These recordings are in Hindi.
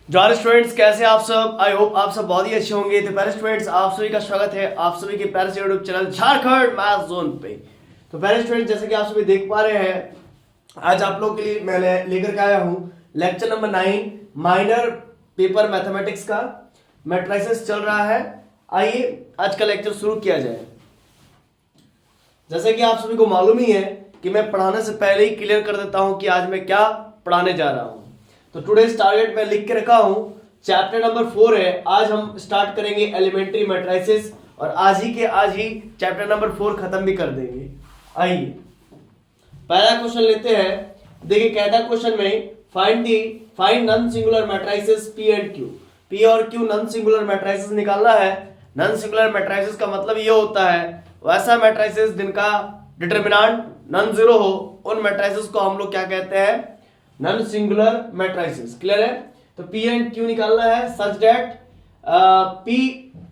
जॉय स्टूडेंट्स, कैसे आप सब। आई होप आप सब बहुत ही अच्छे होंगे। तो पहले स्टूडेंट्स, आप सभी का स्वागत है आप सभी के प्यारे से YouTube channel Jharkhand math zone पे। तो पहले स्टूडेंट्स, जैसे कि आप सभी देख पा रहे हैं, आज आप लोगों के लिए मैं लेकर के आया हूँ lecture number 9 minor paper mathematics का। मैट्रिसेस चल रहा है। आइए आज का लेक्चर शुरू किया जाए। जैसे कि आप सभी को मालूम ही है कि मैं पढ़ाने से पहले ही क्लियर कर देता हूं कि आज मैं क्या पढ़ाने जा रहा हूं। तो टुडेस टारगेट मैं लिख के रखा हूं, चैप्टर नंबर 4 है। आज हम स्टार्ट करेंगे एलिमेंट्री मैट्रिसेस और आज ही चैप्टर नंबर 4 खत्म भी कर देंगे। आइए पहला क्वेश्चन लेते हैं। देखिए कहता है क्वेश्चन में find non singular matrices P and Q. P और क्यू नॉन सिंगुलर मैट्रिसेस निकालना है। नॉन सिंगुलर मैट्रिसेस का मतलब ये होता है वैसा मैट्रिसेस जिनका डिटरमिनेंट नॉन जीरो हो, उन मैट्रिसेस को हम लोग क्या कहते हैं, नॉन सिंगुलर मैट्रिसेस। क्लियर है। तो पी एंड क्यू निकालना है such that P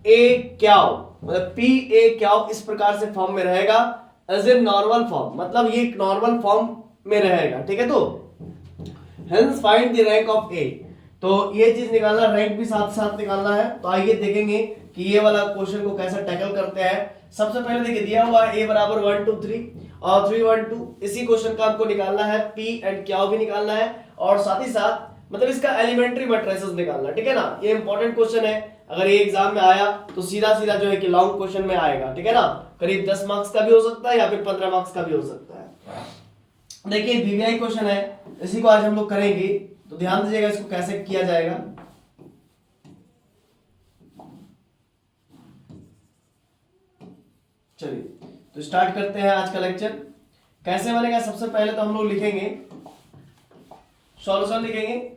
A Kyaw, मतलब पी ए क्याओ इस प्रकार से फॉर्म में रहेगा एज ए नॉर्मल फॉर्म, मतलब ये नॉर्मल फॉर्म में रहेगा। ठीक है। तो hence find the rank of A. तो ये चीज निकालना, रैंक भी साथ साथ निकालना है। तो आइए देखेंगे कि ये वाला क्वेश्चन को कैसे टैकल करते हैं। सबसे पहले देखिए दिया हुआ है a बराबर 1 2 3 और 3 1 2। इसी क्वेश्चन का आपको निकालना है p एंड क्यू भी निकालना है और साथ ही साथ मतलब इसका एलिमेंट्री मैट्रिसेस निकालना है। ठीक है ना। ये इंपॉर्टेंट क्वेश्चन है। अगर ये एग्जाम में आया तो सीधा सीधा जो है कि लॉन्ग क्वेश्चन में आएगा। ठीक है ना। करीब 10 मार्क्स का भी हो सकता है या फिर 15 मार्क्स का भी हो सकता है। देखिए वीवीआई क्वेश्चन है, इसी को आज हम लोग करेंगे। तो ध्यान दीजिएगा इसको कैसे किया जाएगा। चलिए तो स्टार्ट करते हैं आज का लेक्चर। कैसे बनेगा, सबसे पहले तो हम लोग लिखेंगे सॉल्यूशन, लिखेंगे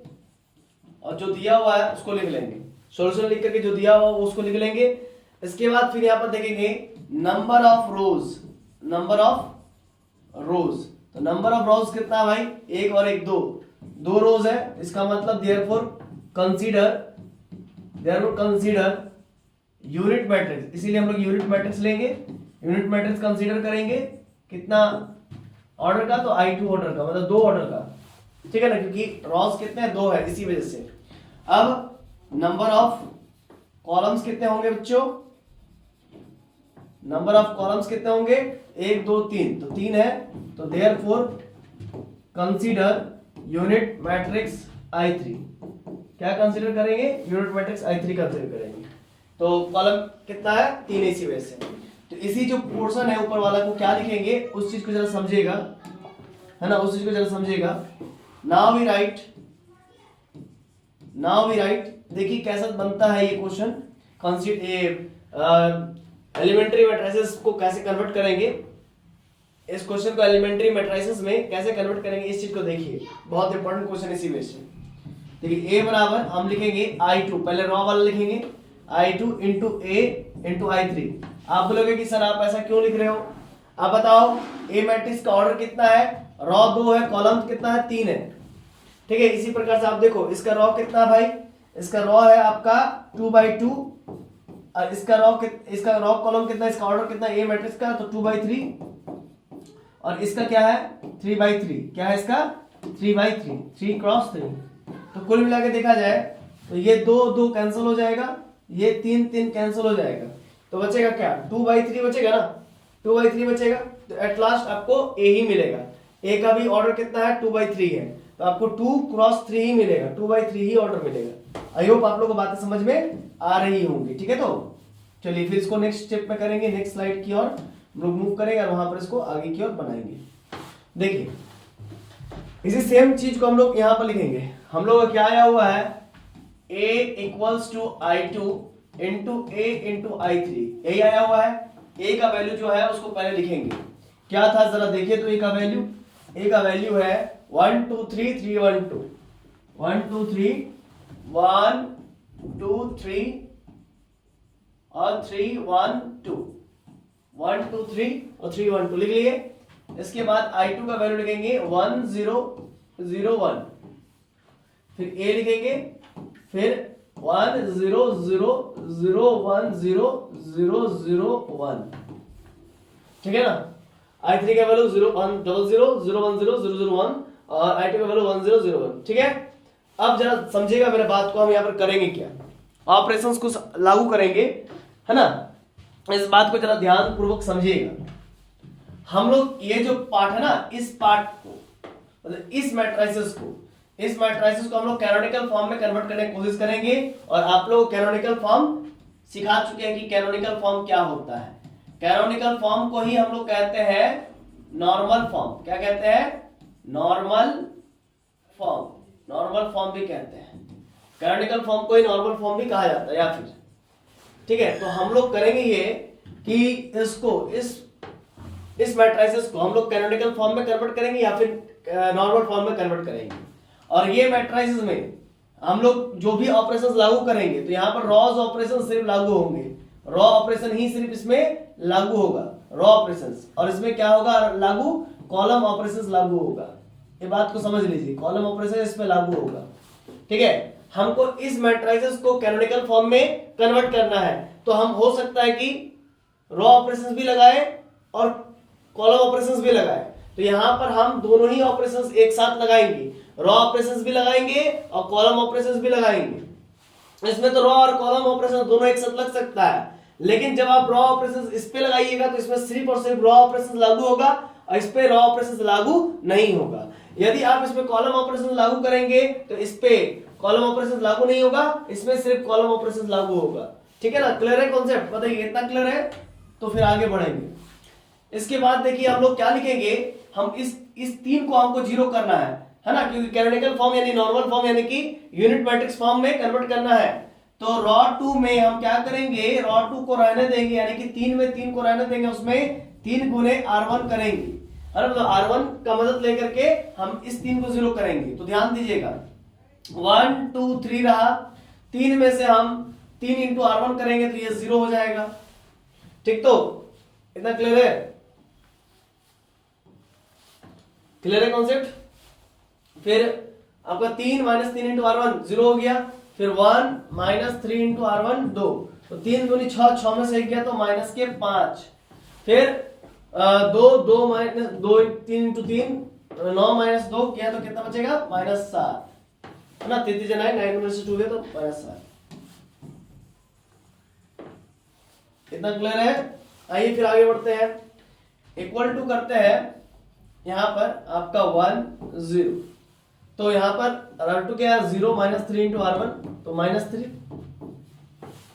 और जो दिया हुआ है उसको लिख लेंगे। सॉल्यूशन लिख करके जो दिया हुआ है उसको लिख लेंगे। इसके बाद फिर यहां पर देखेंगे number of rose, number of रोज। तो नंबर ऑफ रोज कितना है भाई, एक और एक, दो रोज है। इसका मतलब देयरफॉर कंसीडर यूनिट मैट्रिक्स, इसीलिए हम लोग यूनिट मैट्रिक्स लेंगे। यूनिट मैट्रिक्स कंसीडर करेंगे कितना ऑर्डर का, तो I2 ऑर्डर का, मतलब 2 ऑर्डर का। ठीक है ना, क्योंकि रॉस कितने हैं, 2 है, इसी वजह से। अब नंबर ऑफ कॉलम्स कितने होंगे बच्चों, नंबर ऑफ कॉलम्स कितने होंगे, 1 2 3, तो 3 है। तो therefore consider unit matrix I3। क्या कंसीडर करेंगे, यूनिट मैट्रिक्स I3 कंसीडर करेंगे। तो कॉलम कितना है, 3, इसी वजह से। तो इसी जो पोर्शन है ऊपर वाला को क्या लिखेंगे, उस चीज को जरा समझिएगा, है ना, उस चीज को जरा समझिएगा। नाउ वी राइट, देखिए कैसा बनता है ये क्वेश्चन। एलिमेंट्री मैट्रिसेस को कैसे कन्वर्ट करेंगे, इस क्वेश्चन को एलिमेंट्री मैट्रिसेस में कैसे कन्वर्ट करेंगे, इस चीज को देखिए। बहुत इंपॉर्टेंट क्वेश्चन इसी वजह से। देखिए a बराबर हम लिखेंगे I2, पहले रॉ वाला लिखेंगे I2 into a into I3। आप बोलोगे कि सर आप ऐसा क्यों लिख रहे हो, आप बताओ। ए मैट्रिक्स का ऑर्डर कितना है, रॉ 2 है, कॉलम कितना है, 3 है। ठीक है। इसी प्रकार से आप देखो इसका रॉ कितना है भाई, इसका रॉ है आपका 2/2 और इसका रॉ कॉलम कितना है, इसका ऑर्डर कितना है ए मैट्रिक्स का, तो 2/3 और इसका क्या है 3/3। क्या है इसका 3/3, 3 क्रॉस 3। तो कुल मिला के देखा जाए तो ये 2 कैंसिल हो जाएगा, ये 3 कैंसिल हो जाएगा। तो बचेगा क्या, 2/3 बचेगा ना, 2/3 बचेगा। तो एट लास्ट आपको ए ही मिलेगा। ए का भी ऑर्डर कितना है, 2/3 है, तो आपको 2 क्रॉस 3 ही मिलेगा, 2/3 ही ऑर्डर मिलेगा। आई होप आप लोगों को बातें समझ में आ रही होंगी। ठीक है। तो चलिए फिर इसको नेक्स्ट स्टेप में करेंगे, नेक्स्ट स्लाइड की ओर हम लोग मूव करेंगे और वहां पर इसको आगे की ओर बनाएंगे। देखिए इसी सेम चीज को हम लोग यहां पर लिखेंगे। हम लोग का क्या आया हुआ है, a equals to I2 into a into I3, यही आया हुआ है। a का वैल्यू जो है उसको पहले लिखेंगे। क्या था जरा देखिए तो a का वैल्यू है 1 2 3 3 1 2, 1 2 3 1 2 3 और 3 1 2, 1 2 3 और 3 1 2 लिख लिए। इसके बाद I2 का वैल्यू लिखेंगे 1 0 0 1, फिर a लिखेंगे, फिर 1 0 0 0 1 0 0 0 1। ठीक है ना। I3 का वैल्यू 0 1 0 0 0 1 0 0 0 1 और I2 का वैल्यू 1 0 0 1। ठीक है। अब जरा समझिएगा मेरे बात को, हम यहाँ पर करेंगे क्या, ऑपरेशंस को लागू करेंगे, है ना। इस बात को जरा ध्यान पूर्वक समझिएगा। हम लोग ये जो पार्ट है ना, इस पार्ट को मतलब इस मैट्रिसेस को हम लोग कैनोनिकल फॉर्म में कन्वर्ट करने की कोशिश करेंगे। और आप लोग कैनोनिकल फॉर्म सिखा चुके हैं कि कैनोनिकल फॉर्म क्या होता है। कैनोनिकल फॉर्म को ही हम लोग कहते हैं नॉर्मल फॉर्म। क्या कहते हैं? नॉर्मल फॉर्म भी कहते हैं। कैनोनिकल फॉर्म को ही नॉर्मल फॉर्म भी कहा जाता है या फिर, ठीक है। तो हम लोग करेंगे ये कि इसको इस मैट्रिसेस को हम लोग कैनोनिकल फॉर्म में कन्वर्ट करेंगे या फिर नॉर्मल फॉर्म में कन्वर्ट करेंगे। और ये मैट्रिसेस में हम लोग जो भी ऑपरेशंस लागू करेंगे तो यहाँ पर रॉज ऑपरेशन सिर्फ लागू होंगे, रॉ ऑपरेशन ही सिर्फ इसमें लागू होगा, रॉ ऑपरेशंस। और इसमें क्या होगा लागू? कॉलम ऑपरेशंस लागू होगा। ये बात को समझ लीजिए, कॉलम ऑपरेशन इसमें लागू होगा, ठीक है। हमको इस मैट्रिसेस को कैनोनिकल फॉर्म में कन्वर्ट करना है, तो हम हो सकता है कि रॉ ऑपरेशंस भी लगाए और कॉलम ऑपरेशंस भी लगाए। तो यहां पर हम दोनों ही ऑपरेशंस एक साथ लगाएंगे, रॉ ऑपरेशंस भी लगाएंगे और कॉलम ऑपरेशंस भी लगाएंगे। इसमें तो रॉ और कॉलम ऑपरेशन दोनों एक साथ लग सकता है, लेकिन जब आप रॉ ऑपरेशंस इस पे लगाइएगा तो इसमें सिर्फ और सिर्फ रॉ ऑपरेशंस लागू होगा और इस पे रॉ ऑपरेशंस लागू नहीं होगा। यदि आप इसमें कॉलम ऑपरेशन लागू करेंगे तो इस पे कॉलम ऑपरेशन लागू नहीं होगा, इसमें सिर्फ कॉलम ऑपरेशन लागू होगा, ठीक है ना। क्लियर है कॉन्सेप्ट? बताइए, इतना क्लियर है? तो फिर आगे बढ़ेंगे। इसके बाद देखिए हम लोग क्या लिखेंगे, हम इस तीन को हमको जीरो करना है ना, क्योंकि कैनोनिकल फॉर्म यानी नॉर्मल फॉर्म यानी कि यूनिट मैट्रिक्स फॉर्म में कन्वर्ट करना है। तो रॉ 2 में हम क्या करेंगे, रॉ 2 को रहने देंगे, यानी कि 3 में 3 को रहने देंगे, उसमें 3 गुने R1 करेंगे, है ना। मतलब R1 का मदद लेकर के हम इस 3 को जीरो करेंगे। तो ध्यान दीजिएगा, 1 2 3 रहा, 3 में से हम 3 इंटू R1 करेंगे तो ये 0 हो जाएगा, ठीक। तो इतना क्लियर है? क्लियर है कॉन्सेप्ट? फिर आपका 3 माइनस 3 इंटू R1 0 हो गया, फिर 1 माइनस 3 इंटू R1 2, तो 3 दूनी 6, 6 में से एक गया तो माइनस के 5, फिर 2 माइनस 2 3 इंटू 3 9 माइनस 2 किया तो कितना बचेगा? माइनस 7, है ना। 3 3 9 में से 2 गया तो माइनस 7। कितना क्लियर है? आइए फिर आगे बढ़ते हैं। इक्वल टू करते हैं यहां पर आपका 1 0, तो यहां पर R2 क्या है? 0 माइनस 3 इंटू R1 तो माइनस 3,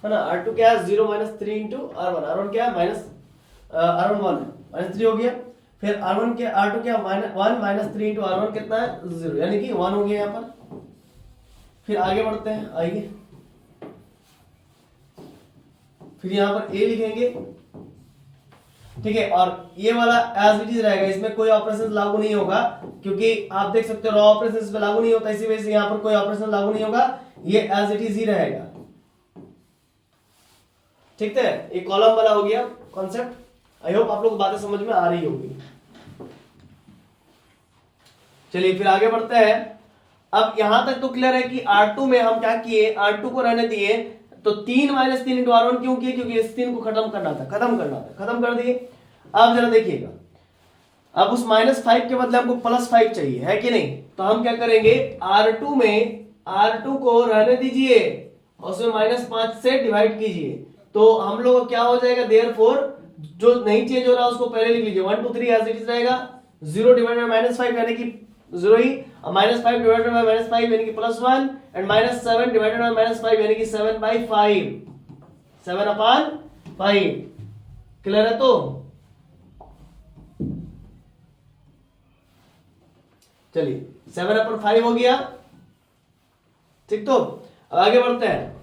है ना। R2 क्या है? 0 माइनस 3 इंटू R1, R1 क्या है? माइनस R1 1 माइनस 3 हो गया। फिर R1 क्या, R2 क्या? 1 माइनस 3 इंटू R1 कितना है? 0, यानी कि 1 हो गया यहाँ पर। फिर आगे बढ़ते हैं, आइए फिर यहाँ पर A लिखेंगे, ठीक है। और ये वाला एज इट इज रहेगा, इसमें कोई ऑपरेशन लागू नहीं होगा, क्योंकि आप देख सकते हो रॉ ऑपरेशन इसमें लागू नहीं होता, इसी वजह से यहाँ पर कोई ऑपरेशन लागू नहीं होगा, ये एज इट इज ही रहेगा, ठीक है। ये कॉलम वाला हो गया कॉन्सेप्ट। आई होप आप लोग को बातें समझ में आ रही होगी। चलिए फिर आगे बढ़ते हैं। अब यहां तक तो क्लियर है कि R2 में हम क्या किए, R2 को रहने दिए, तो 3 माइनस 3 इंटू R1 क्यों किए? क्योंकि इस 3 को खत्म करना था, खत्म कर दिए। अब जरा देखिएगा, अब उस -5 के बदले हमको +5 चाहिए, है कि नहीं। तो हम क्या करेंगे, R2 में R2 को रहने दीजिए और उसमें -5 से डिवाइड कीजिए, तो हम लोग क्या हो जाएगा, देयरफॉर जो नहीं चेंज हो रहा उसको पहले लिख लीजिए, 1 2 3 एज इट इज रहेगा। 0 डिवाइडेड बाय -5 यानी कि 0 ही, -5 डिवाइडेड बाय -5 यानी कि +1, एंड -7 डिवाइडेड बाय -5 यानी कि 7/5, 7/5। क्लियर है? तो चलिए 7/5 हो गया, ठीक। तो अब आगे बढ़ते हैं।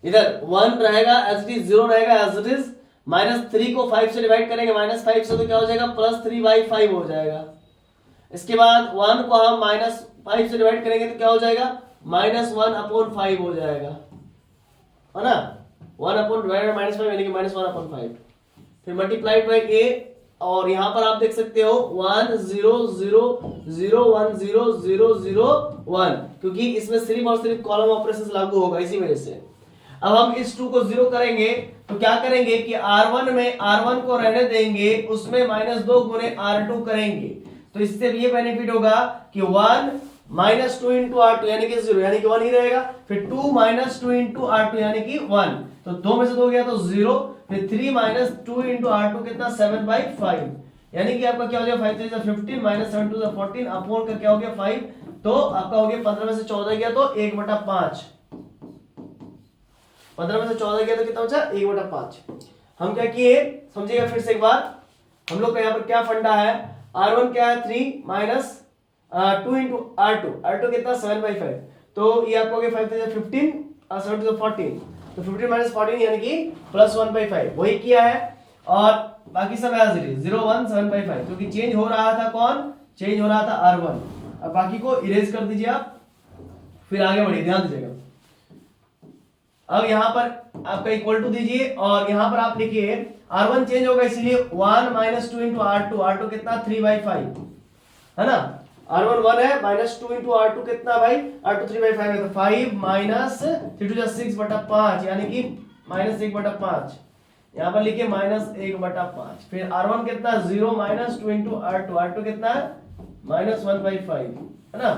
इधर 1 रहेगा एज इट इज, 0 रहेगा एज इट इज, -3 को 5 से डिवाइड करेंगे, -5 से तो क्या हो जाएगा, +3/5 हो जाएगा। इसके बाद 1 को हम -5 से डिवाइड करेंगे तो क्या हो जाएगा, -1/5 हो जाएगा, है ना। 1 डिवाइडेड -5 यानी कि -1/5, फिर मल्टीप्लाइड बाय a, और यहां पर आप देख सकते हो 1 0 0 0 1 0 0 0 1, क्योंकि इसमें सिर्फ और सिर्फ कॉलम ऑपरेशंस लागू होगा, इसी वजह से। अब हम इस 2 को 0 करेंगे तो क्या करेंगे कि R1 में R1 को रहने देंगे, उसमें -2 गुने R2 करेंगे, तो इससे भी ये बेनिफिट होगा कि 1 माइनस 2 इंटू R2 यानी कि 0, यानी कि 1 ही रहेगा। फिर 2 माइनस 2 इंटू R2 यानी कि 1, तो 2 में से 2 गया तो 0। फिर 3 माइनस 2 इंटू R2 कितना 7/5, यानी कि आपका क्या हो जाएगा 5 3 15 माइनस 7 2 14 अपॉन का क्या हो गया 5, तो आपका हो गया 15 में से 14 गया तो 1/5, 15 में से 14 गया तो कितना बचा 1/5। हम क्या किए समझिएगा फिर से एक बार, हम लोग का यहाँ पर क्या फंडा है, R1 क्या है 3 माइनस 2 इंटू R2 कितना 7/5, तो ये आपको हो गया 5 3 15 और 7 2 14, तो 15 माइनस 14 यानी कि प्लस 1/5 वही किया है। और बाकी सब एज इट इज 0 1 7/5, क्योंकि चेंज हो रहा था कौन, चेंज हो रहा था R1। अब बाकी को इरेज कर दीजिए आप, फिर आगे बढ़िए, ध्यान दीजिएगा। अब यहाँ पर आपका इक्वल टू दीजिए और यहाँ पर आप लिखिए R1 चेंज होगा इसलिए 1 माइनस 2 इंटू R2 कितना 3/5 है ना, R1 1 है माइनस 2 इंटू R2 कितना भाई R2 3/5 है, तो 5 माइनस 3 2 6/5 यानी कि माइनस 1/5, यहाँ पर लिखिए माइनस 1/5। फिर R1 कितना 0 माइनस 2 इंटू R2 कितना है माइनस 1/5 है ना,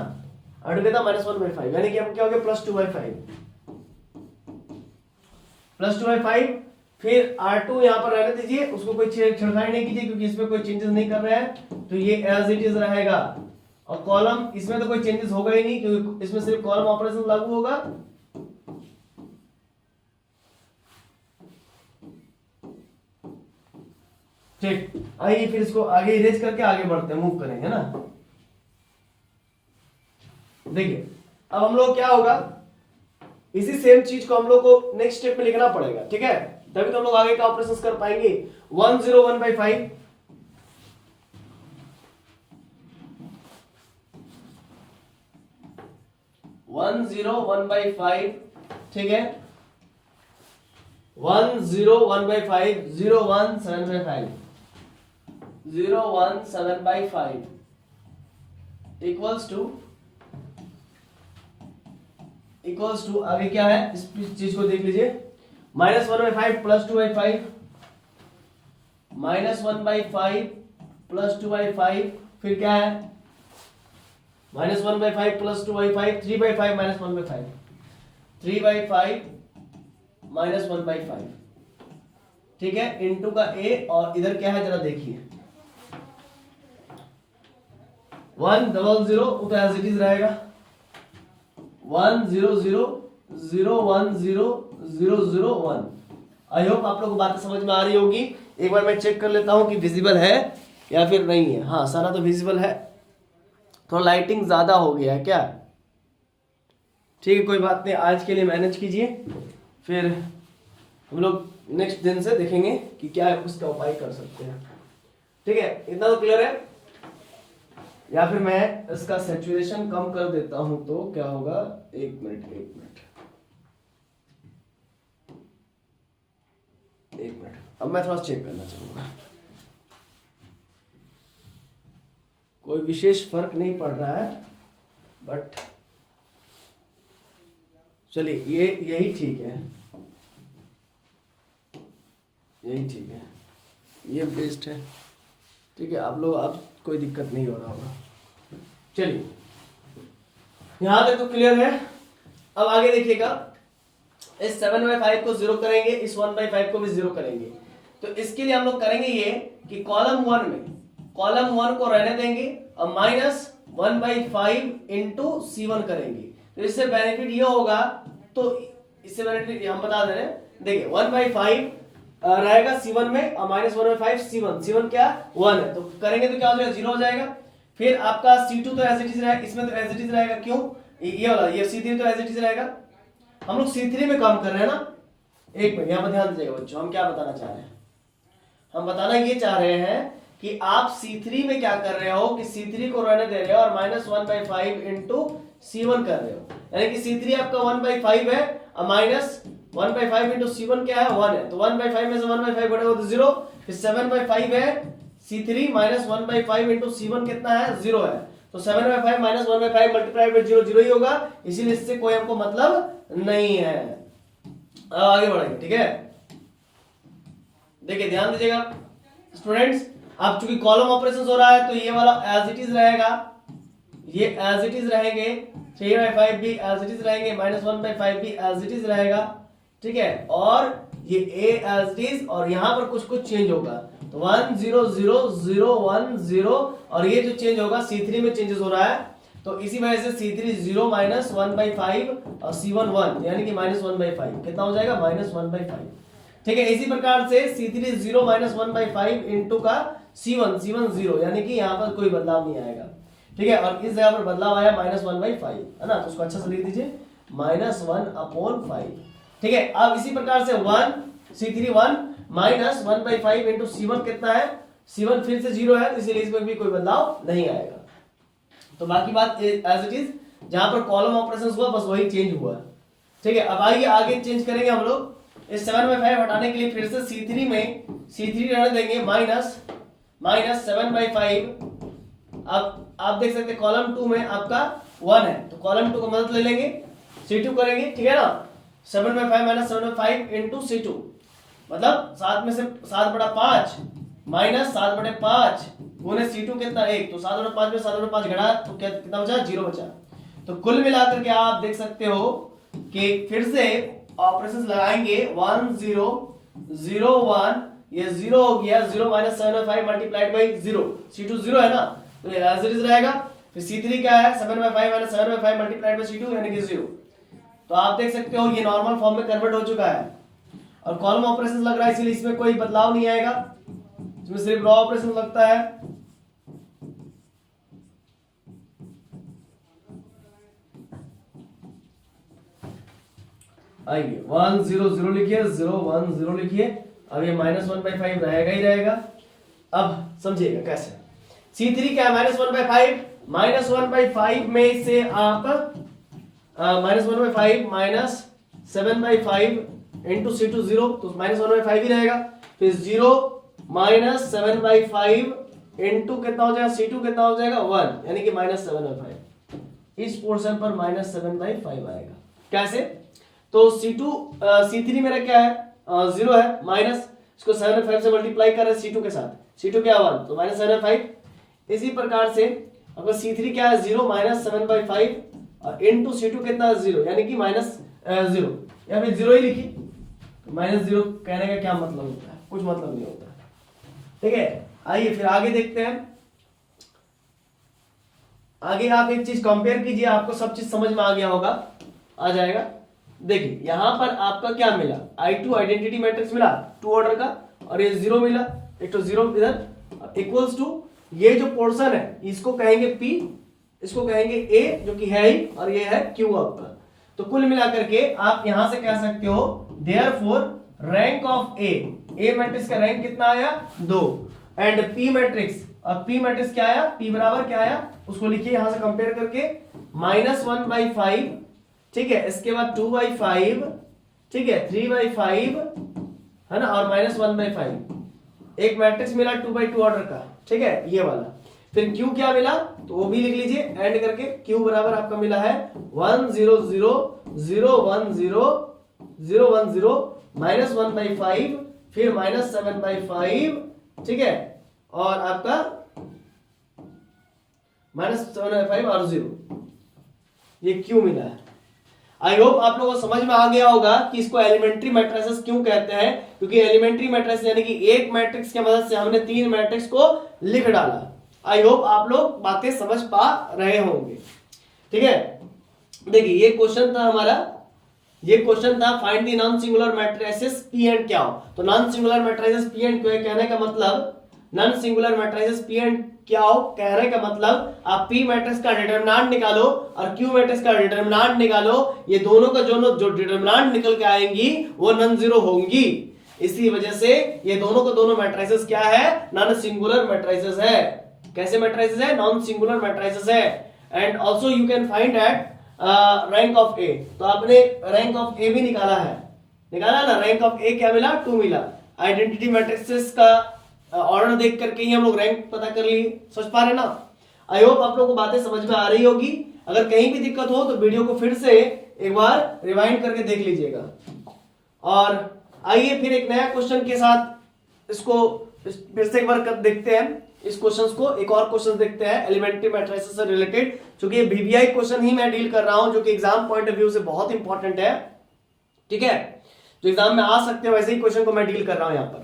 R2 कितना माइनस 1/5 यानी कि अब क्या हो गया प्लस 2/5, प्लस 2/5। फिर R2 यहाँ पर रहने दीजिए, उसको कोई छिड़काई नहीं कीजिए क्योंकि इसमें कोई चेंजेस नहीं कर रहे हैं, तो ये एज इट इज रहेगा। और कॉलम इसमें तो कोई चेंजेस होगा ही नहीं क्योंकि इसमें सिर्फ कॉलम ऑपरेशन लागू होगा। ठीक, आइए फिर इसको आगे इरेज करके आगे बढ़ते हैं, मूव करेंगे ना। देखिए अब हम लोग क्या होगा, इसी सेम चीज को हम लोग को नेक्स्ट स्टेप में लिखना पड़ेगा, ठीक है, तभी तो हम लोग आगे का ऑपरेशंस कर पाएंगे। 101/5 101/5, ठीक है, 101/5 017/5 017/5 इक्वल्स टू आगे क्या है इस चीज को देख लीजिए, -1/5 प्लस 2/5 -1/5 प्लस 2/5, फिर क्या है -1/5 प्लस 2/5 3/5 -1/5 3/5 -1/5, ठीक है, इनटू का a और इधर क्या है जरा देखिए 100 तो एज इट इज रहेगा 100010001। आई होप आप लोग को बात समझ में आ रही होगी। एक बार मैं चेक कर लेता हूं कि विजिबल है या फिर नहीं है। हाँ सारा तो विजिबल है, थोड़ा लाइटिंग ज्यादा हो गया है क्या, ठीक है कोई बात नहीं, आज के लिए मैनेज कीजिए, फिर हम लोग नेक्स्ट दिन से देखेंगे कि क्या उसका उपाय कर सकते हैं। ठीक है, इतना तो क्लियर है। या फिर मैं इसका सैचुरेशन कम कर देता हूं तो क्या होगा, एक मिनट अब मैं थोड़ा चेक करना चाहूंगा। कोई विशेष फर्क नहीं पड़ रहा है, बट चलिए यही ठीक है, यही ठीक है, ये बेस्ट है। ठीक है, आप लोग अब कोई दिक्कत नहीं हो रहा होगा। चलिए यहां तक तो क्लियर है। अब आगे देखिएगा, इस 7/5 को 0 करेंगे, इस 1/5 को भी 0 करेंगे। तो इसके लिए हम लोग करेंगे ये कि कॉलम 1 में कॉलम 1 को रहने देंगे और -1/5 इंटू C1 करेंगे। तो इससे बेनिफिट ये होगा, तो इससे बेनिफिट हम बता दे रहे हैं। देखिए 1/5 रहेगा C1 में और -1/5 C1 क्या 1 है, तो करेंगे तो क्या हो जाएगा 0 हो जाएगा। फिर आपका C2 तो एज इट इज रहेगा, इसमें तो एज इट इज रहेगा, क्यों ये वाला, ये C3 तो एज इट इज रहेगा। हम लोग C3 में काम कर रहे हैं ना। एक मिनट यहाँ पर ध्यान दीजिएगा बच्चों, हम क्या बताना चाह रहे हैं, हम बताना ये चाह रहे हैं कि आप C3 में क्या कर रहे हो कि C3 को रहने दे रहे हो और -1/5 इंटू C1 कर रहे हो, यानी कि C3 आपका 1/5 है और -1/5 इंटू C1 क्या है 1 है, तो 1/5 में से 1/5 घटेगा तो 0। फिर 7/5 है C3 -1/5 इंटू C1 कितना है 0 है, तो 7/5 -1/5 मल्टीप्लाई बाय 0 0 ही होगा, इसीलिए इससे कोई हमको मतलब नहीं है। अब आगे बढ़ेंगे, ठीक है। देखिए ध्यान दीजिएगा स्टूडेंट्स, अब चूंकि कॉलम ऑपरेशन हो रहा है तो ये वाला एज इट इज रहेगा, ये एज इट इज रहेंगे, 3/5 भी एज इट इज रहेंगे, -1/5 भी एज इट इज रहेगा, ठीक है। और ये a एज इट इज, और यहाँ पर कुछ कुछ चेंज होगा, तो 1 0 0 0 1 0, और ये जो चेंज होगा C3 में चेंजेस हो रहा है, तो इसी वजह से C3 0 -1/5 और C1 1, यानी कि -1/5 कितना हो जाएगा, -1/5, ठीक है। इसी प्रकार से C3 0 -1/5 इंटू का C1 0, यानी कि यहाँ पर कोई बदलाव नहीं आएगा, ठीक है। और इस जगह पर बदलाव आया -1/5, है ना, तो उसको अच्छा से लिख दीजिए -1/5, ठीक है। अब इसी प्रकार से C3 1 -1/5 इंटू C1 कितना है, C1 फिर से 0 है, इसीलिए इसमें भी कोई बदलाव नहीं आएगा। तो बाकी बात एज इट इज, जहां पर कॉलम ऑपरेशन हुआ बस वही चेंज हुआ, ठीक है। अब आइए आगे चेंज करेंगे हम लोग, इस 7/5 हटाने के लिए फिर से C3 में C3 रहने देंगे -7/5। अब आप देख सकते हैं कॉलम 2 में आपका 1 है, तो कॉलम 2 को मदद ले लेंगे, C2 करेंगे, ठीक है ना। 7/5 -7/5 इंटू C2, मतलब 7 में से 7/5 माइनस 7/5 गुने C2 कितना 1, तो 7/5 में 7/5 घटा तो कितना बचा, 0 बचा। तो कुल मिलाकर के आप देख सकते हो कि फिर से ऑपरेशंस लगाएंगे, 1 0 0 1, ये 0 हो गया, 0 -7/5 मल्टीप्लाइड बाई 0, C2 0 है ना, तो ये एज इट इज रहेगा। फिर C3 क्या है, 7/5 7/5 मल्टीप्लाइड बाई C2 यानी कि 0। तो आप देख सकते हो ये नॉर्मल फॉर्म में कन्वर्ट हो चुका है, और कॉलम ऑपरेशन लग रहा है, इसलिए इसमें कोई बदलाव नहीं आएगा, इसमें सिर्फ रॉ ऑपरेशन लगता है। आइए 1 0 0 लिखिए, 0 1 0 लिखिए, अब ये -1/5 रहेगा ही रहेगा। अब समझिएगा कैसे, C3 क्या है, -1/5, -1/5 में से आप -1/5 -7/5 इंटू C2 0, तो -1/5 ही रहेगा। फिर 0 -7/5 इंटू कितना हो जाएगा, C2 कितना हो जाएगा 1, यानी कि -7/5, इस पोर्शन पर -7/5 आएगा। कैसे, तो C3 मेरा क्या है, 0 है, माइनस इसको 7/5 से मल्टीप्लाई कर रहे हैं C2 के साथ, C2 क्या 1, तो -7/5। इसी प्रकार से अगर C3 क्या है 0 -7/5 इंटू C2 कितना 0, यानी कि -0, या फिर 0 ही लिखिए, -0 कहने का क्या मतलब होता है, कुछ मतलब नहीं होता, ठीक है। आइए फिर आगे देखते हैं, आगे आप एक चीज कंपेयर कीजिए, आपको सब चीज समझ में आ गया होगा, आ जाएगा। देखिए यहां पर आपका क्या मिला, I2 आइडेंटिटी मैट्रिक्स मिला 2 ऑर्डर का, और ये 0 मिला, एक तो 0 इधर इक्वल्स टू ये जो पोर्शन है इसको कहेंगे P, इसको कहेंगे A जो कि है ही, और ये है Q आपका। तो कुल मिलाकर के आप यहां से कह सकते हो therefore rank of A matrix का रैंक कितना आया 2, एंड P मैट्रिक्स, अब P मैट्रिक्स क्या आया, P बराबर क्या आया उसको लिखिए यहां से कंपेयर करके, -1/5, ठीक है, इसके बाद 2/5, ठीक है, 3/5, है ना, और -1/5, एक मैट्रिक्स मिला 2/2 ऑर्डर का, ठीक है, ये वाला। फिर Q क्या मिला, तो वो भी लिख लीजिए एंड करके, Q बराबर आपका मिला है 1 0 0 0 1 0 0 1 0 -1/5, फिर -7/5, ठीक है, और आपका -7/5 और 0, ये Q मिला है। आई होप आप लोगों को समझ में आ गया होगा कि इसको एलिमेंट्री मैट्रिसेस क्यों कहते हैं, क्योंकि एलिमेंट्री मैट्रिक्स यानी कि एक मैट्रिक्स की मदद से हमने 3 मैट्रिक्स को लिख डाला। आई होप आप लोग बातें समझ पा रहे होंगे, ठीक है। देखिए ये क्वेश्चन था हमारा, ये क्वेश्चन था find the non singular matrices P and Q। तो non singular matrices P and Q कहने का मतलब, non singular matrices P and Q कहने का मतलब आप P मैट्रिक्स का डिटरमिनेंट निकालो और Q मैट्रिक्स का डिटरमिनेंट निकालो, ये दोनों का जो डिटरमिनेंट निकल के आएंगी वो नॉन जीरो होंगी। इसी वजह से ये दोनों का दोनों मैट्रिसेस क्या है, नॉन सिंगुलर मैट्रिसेस है। कैसे मैट्रिसेस है, नॉन सिंगुलर मैट्रिसेस है। And also you can find at rank of A, तो आपने रैंक ऑफ A भी निकाला है, निकाला ना, रैंक ऑफ A क्या मिला 2 मिला। आइडेंटिटी मैट्रिसेस का ऑर्डर देख करके ही हम लोग रैंक पता कर लिए, समझ पा रहे ना। आई होप आप लोगों को बातें समझ में आ रही होगी। अगर कहीं भी दिक्कत हो तो वीडियो को फिर से एक बार रिवाइंड करके देख लीजिएगा। और आइए फिर एक नया क्वेश्चन के साथ इसको फिर से एक बार देखते हैं इस क्वेश्चंस को, एक और क्वेश्चन देखते हैं एलिमेंट्री मैट्रिसेस से रिलेटेड, क्योंकि ये वीवीआई क्वेश्चन ही मैं डील कर रहा हूं जो कि एग्जाम पॉइंट ऑफ व्यू से बहुत इंपॉर्टेंट है, ठीक है, जो एग्जाम में आ सकते हैं वैसे ही क्वेश्चन को मैं डील कर रहा हूं। यहाँ पर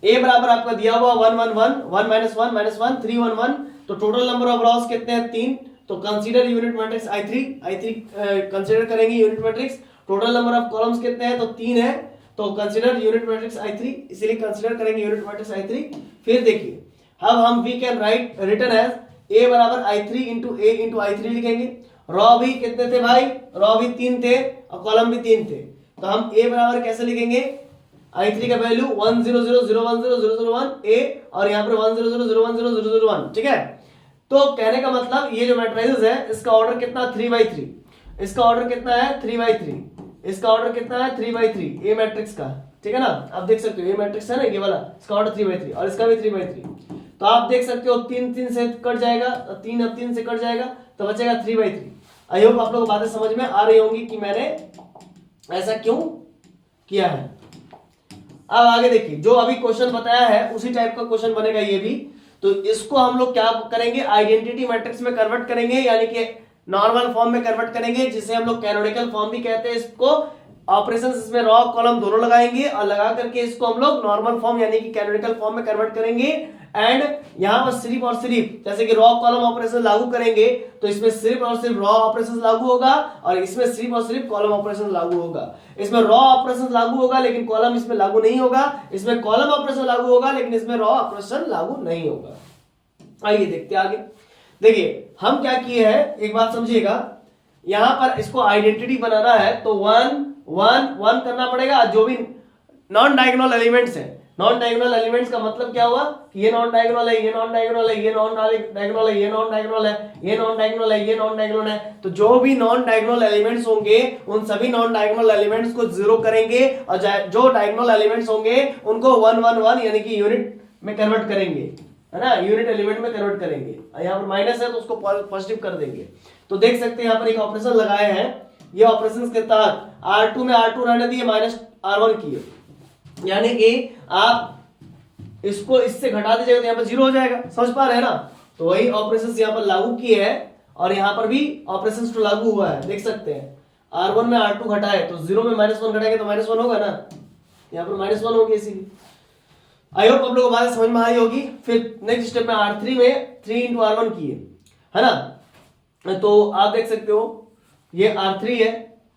ए बराबर आपका दिया हुआ 1 1 1 1 -1 -1 3 1 1, तो टोटल नंबर ऑफ रॉस कितने हैं 3, तो consider unit matrix I3 consider करेंगे unit matrix. Total number of columns कितने हैं, तो 3 है, तो कंसीडर यूनिट मैट्रिक्स I3, इसीलिए कंसीडर करेंगे यूनिट मैट्रिक्स I3। फिर देखिए अब हम we can write written as A बराबर I3 इंटू ए इंटू I3 लिखेंगे। रॉ भी कितने थे भाई, रॉ भी 3 थे और कॉलम भी 3 थे, तो हम ए बराबर कैसे लिखेंगे, I3 का वैल्यू 1 0 0 0 1 0 0 0 1 ए, और यहाँ पर 1 0 0 0 1 0 0 0 1, ठीक है। तो कहने का मतलब ये जो मैट्रिसेस है इसका ऑर्डर कितना 3/3, इसका ऑर्डर कितना है 3/3, इसका ऑर्डर कितना है 3/3 ए मैट्रिक्स का, ठीक है ना। आप देख सकते हो ये मैट्रिक्स है ना ये वाला, इसका ऑर्डर 3/3 और इसका भी 3/3, तो आप देख सकते हो 3 3 से कट जाएगा, 3 अब 3 से कट जाएगा तो बचेगा 3/3। आई होप आप लोगों को बातें समझ में आ रही होंगी कि मैंने ऐसा क्यों किया है। अब आगे देखिए जो अभी क्वेश्चन बताया है उसी टाइप का क्वेश्चन बनेगा ये भी, तो इसको हम लोग क्या करेंगे आइडेंटिटी मैट्रिक्स में कन्वर्ट करेंगे, यानी कि नॉर्मल फॉर्म में कन्वर्ट करेंगे, जिसे हम लोग कैनोनिकल फॉर्म भी कहते हैं। इसको ऑपरेशंस इसमें रॉ कॉलम दोनों लगाएंगे और लगा करके इसको हम लोग नॉर्मल फॉर्म यानी कि कैनोनिकल फॉर्म में कन्वर्ट करेंगे। एंड यहां पर सिर्फ और सिर्फ जैसे कि रॉ कॉलम ऑपरेशन लागू करेंगे तो इसमें सिर्फ और सिर्फ रॉ ऑपरेशन लागू होगा और इसमें सिर्फ और सिर्फ कॉलम ऑपरेशन लागू होगा। इसमें रॉ ऑपरेशन लागू होगा लेकिन कॉलम इसमें लागू नहीं होगा, इसमें कॉलम ऑपरेशन लागू होगा लेकिन इसमें रॉ ऑपरेशन लागू नहीं होगा। आइए देखते हैं आगे। देखिए हम क्या किए हैं एक बात समझिएगा, यहां पर इसको आइडेंटिटी बनाना है तो 1 1 1 करना पड़ेगा। जो भी नॉन डायगोनल एलिमेंट्स है, नॉन डायगोनल एलिमेंट्स का मतलब क्या हुआ कि ये नॉन डायगोनल है, ये नॉन डायगोनल है, ये नॉन डायगोनल है, ये नॉन डायगोनल है, ये नॉन डायगोनल है, ये नॉन डायगोनल है, तो जो भी नॉन डायगोनल एलिमेंट्स होंगे उन सभी नॉन डायगोनल एलिमेंट्स को 0 करेंगे और जो डायगोनल एलिमेंट्स होंगे उनको 1 1 1 यानी कि यूनिट में कन्वर्ट करेंगे, है ना, यूनिट एलिमेंट में कन्वर्ट करेंगे। यहाँ पर माइनस है तो उसको पॉजिटिव कर देंगे। तो देख सकते हैं यहाँ पर एक ऑपरेशन लगाए हैं, ये ऑपरेशंस के तहत R2 में R2 रहने दिए माइनस R1 किए, यानी कि आप इसको इससे घटा दीजिएगा तो यहाँ पर 0 हो जाएगा। समझ पा रहे हैं ना, तो वही ऑपरेशंस यहाँ पर लागू किए हैं और यहाँ पर भी ऑपरेशंस तो लागू हुआ है। देख सकते हैं R1 में R2 घटाए तो 0 में -1 घटाएंगे तो -1 होगा ना, यहाँ पर -1 होगी इसीलिए। आई होप आप लोगों को बात समझ में आई होगी। फिर नेक्स्ट स्टेप में R3 में 3 × R1 किए, है ना, तो आप देख सकते हो ये R3 है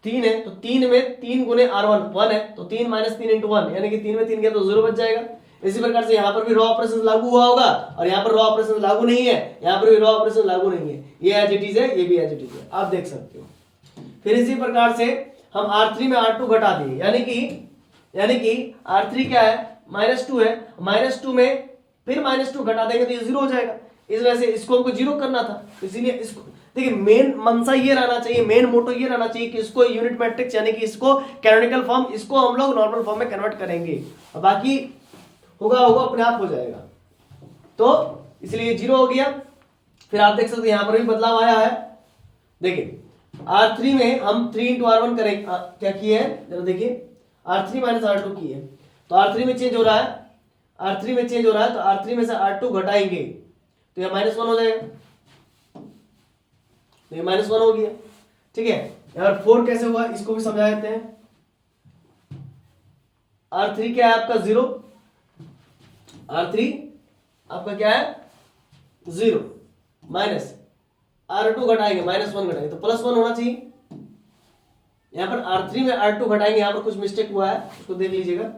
3 है तो 3 में 3 × R1 1 है तो 3 - 3 × 1 यानी कि 3 में 3 गया तो 0 बच जाएगा। इसी प्रकार से यहाँ पर भी रॉ ऑपरेशन लागू हुआ होगा और यहाँ पर रॉ ऑपरेशन लागू नहीं है, यहाँ पर भी रॉ ऑपरेशन लागू नहीं है, ये एज इट इज है, ये भी एज इट इज है, आप देख सकते हो। फिर इसी प्रकार से हम R3 में R2 घटा दिए, यानी कि R3 क्या है -2 है, -2 में फिर -2 घटा देंगे तो ये 0 हो जाएगा। इस वजह से इसको हमको 0 करना था, इसीलिए इसको देखिए मेन मंशा ये रहना चाहिए, मेन मोटो ये रहना चाहिए कि इसको यूनिट मैट्रिक्स यानी कि इसको कैनोनिकल फॉर्म, इसको हम लोग नॉर्मल फॉर्म में कन्वर्ट करेंगे और बाकी होगा अपने आप हो जाएगा। तो इसलिए 0 हो गया। फिर आप देख सकते हैं यहां पर भी बदलाव आया है। देखिए R3 में हम 3 × R1 करेंगे, क्या किए हैं जरा देखिए, R3 - R2 किए तो R3 में चेंज हो रहा है, R3 में चेंज हो रहा है तो R3 में से R2 घटाएंगे तो ये -1 हो जाएगा, तो ये -1 हो गया, ठीक है। यार 4 कैसे हुआ इसको भी समझा देते हैं। R3 क्या है आपका 0, R3 आपका क्या है 0 माइनस R2 घटाएंगे -1 घटाएंगे तो +1 होना चाहिए। यहां पर R3 में R2 घटाएंगे, यहां पर कुछ मिस्टेक हुआ है उसको देख लीजिएगा।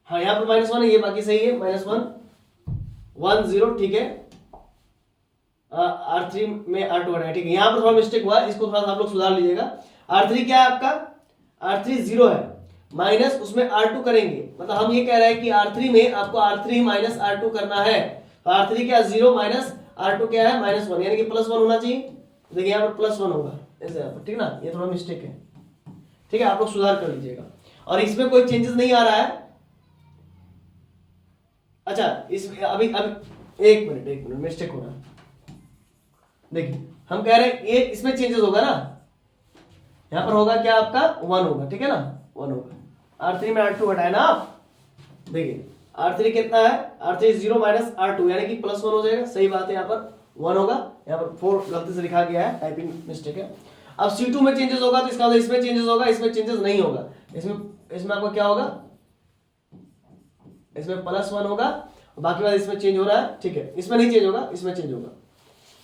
हाँ यहाँ पर -1 है, ये बाकी सही है, -1 1 0 ठीक है। R3 में R2 घटाएंगे, ठीक है। यहाँ पर थोड़ा मिस्टेक हुआ है, इसको थोड़ा सा आप लोग सुधार लीजिएगा। R3 क्या है आपका, R3 0 है माइनस उसमें R2 करेंगे, मतलब हम ये कह रहे हैं कि R3 में आपको R3 - R2 करना है तो R3 क्या 0 माइनस R2 क्या है -1 यानी कि +1 होना चाहिए। देखिए यहाँ पर +1 होगा ऐसे यहाँ पर, ठीक ना, ये थोड़ा मिस्टेक है, ठीक है, आप लोग सुधार कर लीजिएगा। और इसमें कोई चेंजेस नहीं आ रहा है। अच्छा इस अभी एक मिनट मिस्टेक हो रहा है। देखिए हम कह रहे हैं ये इसमें चेंजेस होगा ना, यहां पर होगा क्या आपका 1 होगा, ठीक है ना, 1 होगा। R3 में R2 घटाए ना आप, देखिए R3 कितना है, R3 0 माइनस R2 यानी कि +1 हो जाएगा। सही बात है, यहाँ पर 1 होगा, यहाँ पर 4 गलती से लिखा गया है, टाइपिंग मिस्टेक है। अब C2 में चेंजेस होगा तो इसका मतलब इसमें चेंजेस होगा, इसमें चेंजेस नहीं होगा। इसमें आपको क्या होगा, इसमें +1 होगा, बाकी बात इसमें चेंज हो रहा है, ठीक है। इसमें नहीं चेंज होगा, इसमें चेंज होगा,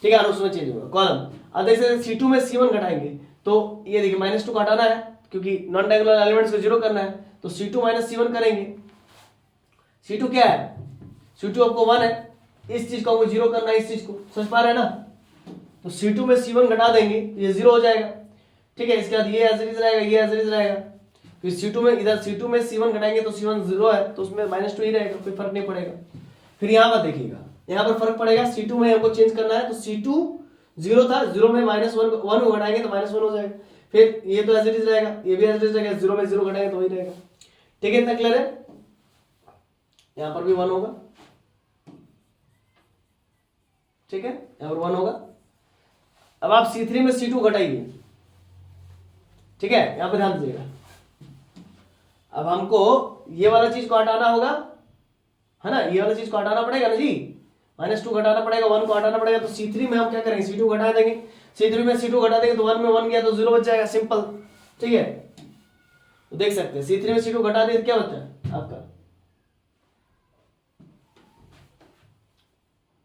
ठीक है, और उसमें चेंज होगा कॉलम। अब देख सकते C2 में C1 घटाएंगे तो ये देखिए -2 को हटाना है क्योंकि नॉन डायगोनल एलिमेंट्स को 0 करना है, तो C2 माइनस C1 करेंगे। C2 क्या है, C2 आपको 1 है, इस चीज को आपको 0 करना है, इस चीज को समझ पा रहे हैं ना। तो C2 में C1 घटा देंगे तो ये 0 हो जाएगा, ठीक है। इसके बाद ये एज इट इज रहेगा, ये एज इट इज रहेगा। फिर C2 में इधर C2 में C1 घटाएंगे तो C1 0 है, तो उसमें -2 ही रहेगा, कोई फर्क नहीं पड़ेगा। फिर यहाँ पर देखिएगा, यहाँ पर फर्क पड़ेगा। C2 में हमको चेंज करना है, तो C2 0 था, 0 में -1 को घटाएंगे तो -1 हो जाएगा। फिर ये तो एज इट इज रहेगा, ये भी एज इट इज रहेगा, 0 में 0 घटाएंगे तो वही रहेगा, ठीक है। इतना क्लियर है। यहाँ पर भी 1 होगा, ठीक है, यहाँ पर 1 होगा। अब आप C3 में C2 घटाइए, ठीक है, यहाँ पर ध्यान दीजिएगा। अब हमको ये वाला चीज को हटाना होगा, है ना, ये वाला चीज को हटाना पड़ेगा ना जी, -2 घटाना पड़ेगा, 1 को हटाना पड़ेगा। तो C3 में हम क्या करेंगे, C2 घटा देंगे। C3 में C2 घटा देंगे तो 1 में 1 गया तो 0 बच जाएगा, सिंपल, ठीक है। तो देख सकते हैं C3 में C2 घटा दिए तो क्या बचा है आपका,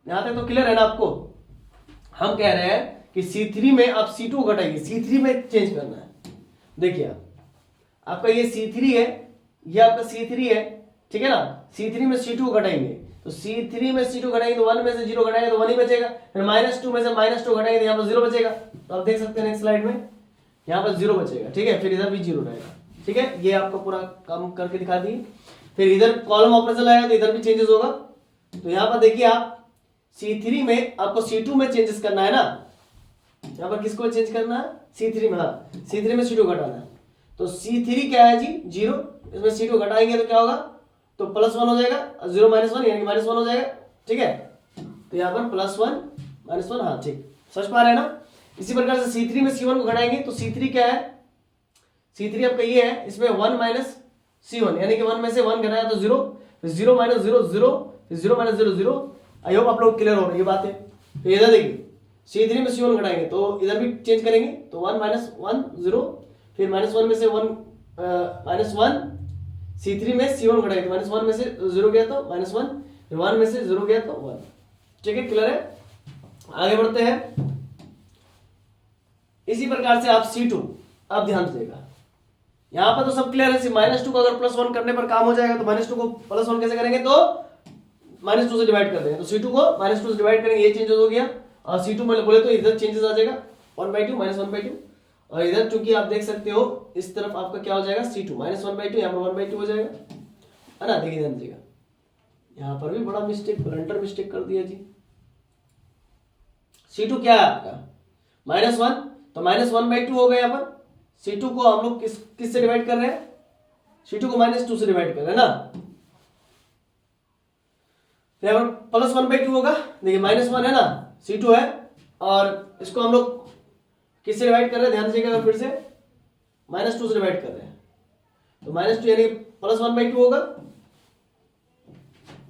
यहां तक तो क्लियर है ना आपको। हम कह रहे हैं कि C3 में आप C2 घटाइए, C3 में चेंज करना है। देखिए आपका ये C3 है, ये आपका C3 है, ठीक है ना। C3 में C2 घटाएंगे तो C3 में C2 घटाएंगे तो 1 में से 0 घटाएंगे तो 1 ही बचेगा। फिर -2 में से -2 घटाएंगे तो यहाँ पर 0 बचेगा। तो आप देख सकते हैं नेक्स्ट स्लाइड में यहाँ पर 0 बचेगा, ठीक है। फिर इधर भी 0 रहेगा, ठीक है। ये आपको पूरा काम करके दिखा दिए। फिर इधर कॉलम ऑपरेशन आएगा तो इधर भी चेंजेस होगा। तो यहाँ पर देखिए आप C3 में आपको C2 में चेंजेस करना है ना, यहाँ पर किसको चेंज करना है, C3 में, हाँ C3 में C2 घटाना है। तो C3 क्या है जी, 0, इसमें C2 घटाएंगे तो क्या होगा, तो +1 हो जाएगा, 0 -1 यानी कि -1 हो जाएगा, ठीक है। तो यहाँ पर +1 -1, हाँ ठीक, समझ पा रहे हैं ना। इसी प्रकार से C3 में C1 को घटाएंगे तो C3 क्या है, C3 आपका ये है, इसमें 1 माइनस C1 यानी कि 1 में से 1 घटाया तो 0, फिर 0 - 0 0, फिर 0 - 0 0। आई होप आप लोग क्लियर हो रही है बातें। तो इधर देखिए C3 में C1 घटाएंगे तो इधर भी चेंज करेंगे तो 1 - 1 0, फिर -1 में से 1 -1, C3 में C1 घटाएंगे तो -1 में से 0 गया तो -1, फिर 1 में से 0 गया तो 1, ठीक है, क्लियर है। आगे बढ़ते हैं। इसी प्रकार से आप C2, अब ध्यान दीजिएगा, यहां पर तो सब क्लियर है। सिर्फ -2 को अगर +1 करने पर काम हो जाएगा तो -2 को +1 कैसे करेंगे, तो -2 से डिवाइड कर देंगे। तो C2 को -2 से डिवाइड करेंगे, ये चेंजेस हो गया। और C2 में बोले तो इधर चेंजेस आ जाएगा 1/2 -1/2, और इधर चूंकि आप देख सकते हो इस तरफ आपका क्या हो जाएगा C2 -1/2, यहाँ पर 1/2 हो जाएगा, है ना। देखिए ध्यान दीजिएगा, यहाँ पर भी बड़ा मिस्टेक, ब्लंडर मिस्टेक कर दिया जी। C2 क्या है आपका -1, तो -1/2 हो गया। यहाँ पर C2 को हम लोग किससे डिवाइड कर रहे हैं, C2 को -2 से डिवाइड कर रहे हैं ना। यहाँ पर +1/2 होगा, देखिए -1 है ना, C2 है, और इसको हम लोग किससे डिवाइड कर रहे हैं, ध्यान दीजिएगा, फिर से -2 से डिवाइड कर रहे हैं तो -2 यानी +1/2 होगा।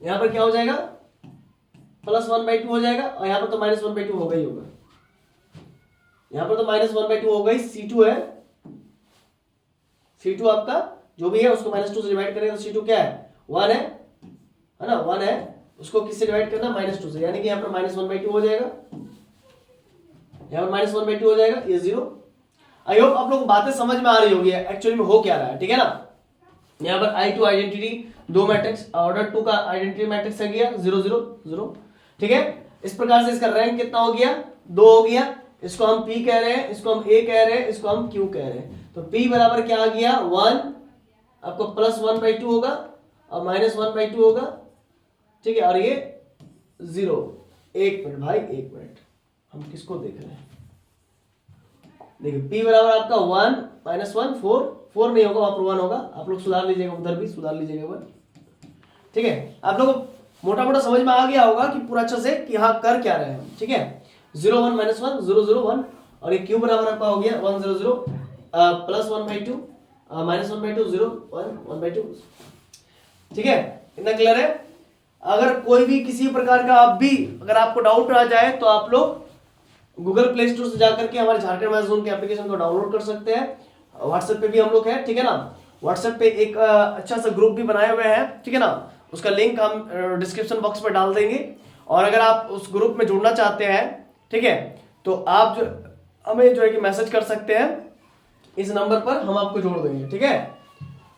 यहाँ पर क्या हो जाएगा, +1/2 हो जाएगा, और यहाँ पर तो -1/2 होगा ही होगा। यहाँ पर तो -1/2 होगा ही। C2 है, C2 आपका जो भी है उसको -2 से डिवाइड करेंगे तो C2 क्या है, 1 है ना, 1 है, उसको किससे डिवाइड करना, -2 से, यानी कि यहाँ पर -1/2 हो जाएगा, यहाँ पर -1/2 हो जाएगा, ये 0। आई होप आप लोग को बातें समझ में आ रही होगी एक्चुअली में हो क्या रहा है, ठीक है ना। यहाँ पर I2 आइडेंटिटी 2 मैट्रिक्स, ऑर्डर 2 का आइडेंटिटी मैट्रिक्स आ गया 0 0 0, ठीक है। इस प्रकार से इसका रैंक कितना हो गया, 2 हो गया। इसको हम P कह रहे हैं, इसको हम A कह रहे हैं, इसको हम Q कह रहे हैं। तो P बराबर क्या आ गया, 1, आपको +1/2 होगा और -1/2 होगा, ठीक है, और ये 0। एक मिनट भाई, एक मिनट, हम किसको देख रहे हैं, देखिए P बराबर आपका 1 -1 4 नहीं होगा, वहां पर 1 होगा। आप लोग सुधार लीजिएगा, उधर भी सुधार लीजिएगा 1, ठीक है। आप लोग को मोटा मोटा समझ में आ गया होगा कि पूरा अच्छे से कि हाँ कर क्या रहे हैं हम, ठीक है। 0 1 -1 0 0 1, और ये Q बराबर आपका हो गया 1 0 0 +1/2 -1/2 0 1 1/2, ठीक है। इतना क्लियर है। अगर कोई भी किसी प्रकार का आप भी अगर आपको डाउट आ जाए तो आप लोग गूगल प्ले स्टोर से जाकर के हमारे झारखंड मैथ जोन के एप्लीकेशन को डाउनलोड कर सकते हैं। व्हाट्सएप पे भी हम लोग हैं, ठीक है ना। व्हाट्सएप पे एक अच्छा सा ग्रुप भी बनाए हुए हैं, ठीक है ना। उसका लिंक हम डिस्क्रिप्शन बॉक्स में डाल देंगे। और अगर आप उस ग्रुप में जुड़ना चाहते हैं, ठीक है, तो आप जो हमें जो है कि मैसेज कर सकते हैं इस नंबर पर, हम आपको जोड़ देंगे, ठीक है।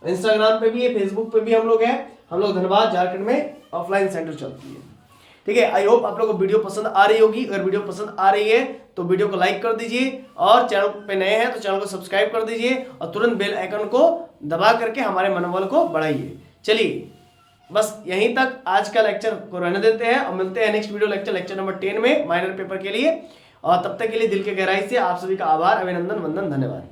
इंस्टाग्राम पे भी है, फेसबुक पे भी हम लोग हैं। हम लोग धनबाद झारखंड में ऑफलाइन सेंटर चलती है, ठीक है। आई होप आप लोगों को वीडियो पसंद आ रही होगी। अगर वीडियो पसंद आ रही है तो वीडियो को लाइक कर दीजिए, और चैनल पे नए हैं तो चैनल को सब्सक्राइब कर दीजिए, और तुरंत बेल आइकन को दबा करके हमारे मनोबल को बढ़ाइए। चलिए बस यहीं तक आज का लेक्चर को रहने देते हैं, और मिलते हैं नेक्स्ट वीडियो लेक्चर नंबर 10 में माइनर पेपर के लिए। और तब तक के लिए दिल के गहराई से आप सभी का आभार, अभिनंदन, वंदन, धन्यवाद।